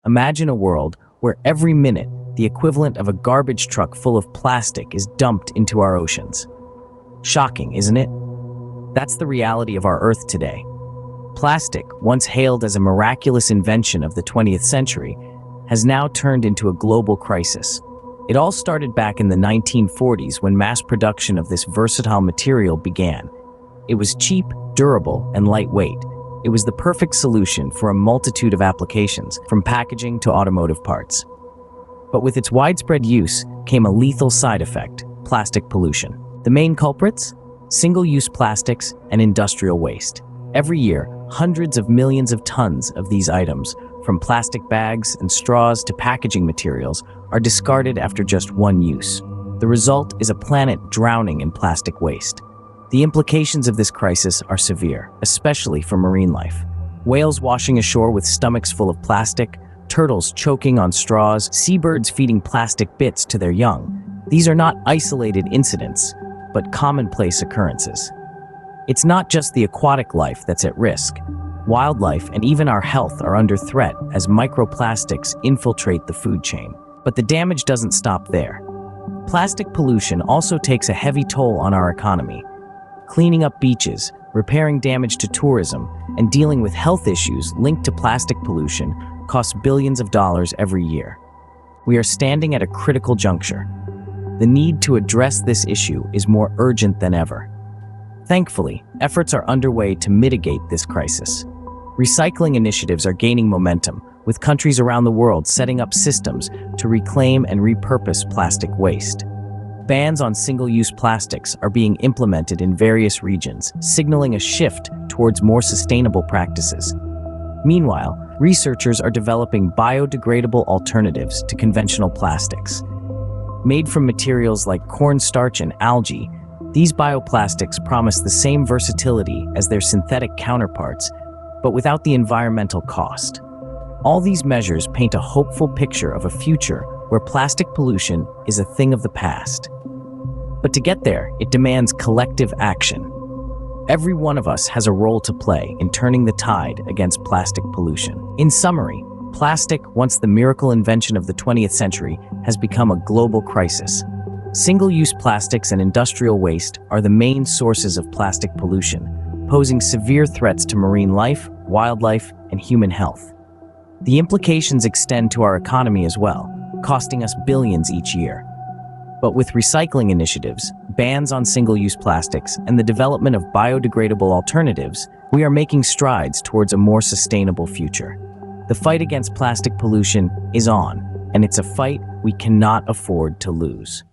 Imagine a world where every minute the equivalent of a garbage truck full of plastic is dumped into our oceans. Shocking, isn't it? That's the reality of our Earth today. Plastic, once hailed as a miraculous invention of the 20th century, has now turned into a global crisis. It all started back in the 1940s when mass production of this versatile material began. It was cheap, durable, and lightweight. It was the perfect solution for a multitude of applications, from packaging to automotive parts. But with its widespread use came a lethal side effect: plastic pollution. The main culprits? Single-use plastics and industrial waste. Every year, hundreds of millions of tons of these items, from plastic bags and straws to packaging materials, are discarded after just one use. The result is a planet drowning in plastic waste. The implications of this crisis are severe, especially for marine life. Whales washing ashore with stomachs full of plastic, turtles choking on straws, seabirds feeding plastic bits to their young. These are not isolated incidents, but commonplace occurrences. It's not just the aquatic life that's at risk. Wildlife and even our health are under threat as microplastics infiltrate the food chain. But the damage doesn't stop there. Plastic pollution also takes a heavy toll on our economy. Cleaning up beaches, repairing damage to tourism, and dealing with health issues linked to plastic pollution costs billions of dollars every year. We are standing at a critical juncture. The need to address this issue is more urgent than ever. Thankfully, efforts are underway to mitigate this crisis. Recycling initiatives are gaining momentum, with countries around the world setting up systems to reclaim and repurpose plastic waste. Bans on single-use plastics are being implemented in various regions, signaling a shift towards more sustainable practices. Meanwhile, researchers are developing biodegradable alternatives to conventional plastics. Made from materials like cornstarch and algae, these bioplastics promise the same versatility as their synthetic counterparts, but without the environmental cost. All these measures paint a hopeful picture of a future where plastic pollution is a thing of the past. But to get there, it demands collective action. Every one of us has a role to play in turning the tide against plastic pollution. In summary, plastic, once the miracle invention of the 20th century, has become a global crisis. Single-use plastics and industrial waste are the main sources of plastic pollution, posing severe threats to marine life, wildlife, and human health. The implications extend to our economy as well, costing us billions each year. But with recycling initiatives, bans on single-use plastics, and the development of biodegradable alternatives, we are making strides towards a more sustainable future. The fight against plastic pollution is on, and it's a fight we cannot afford to lose.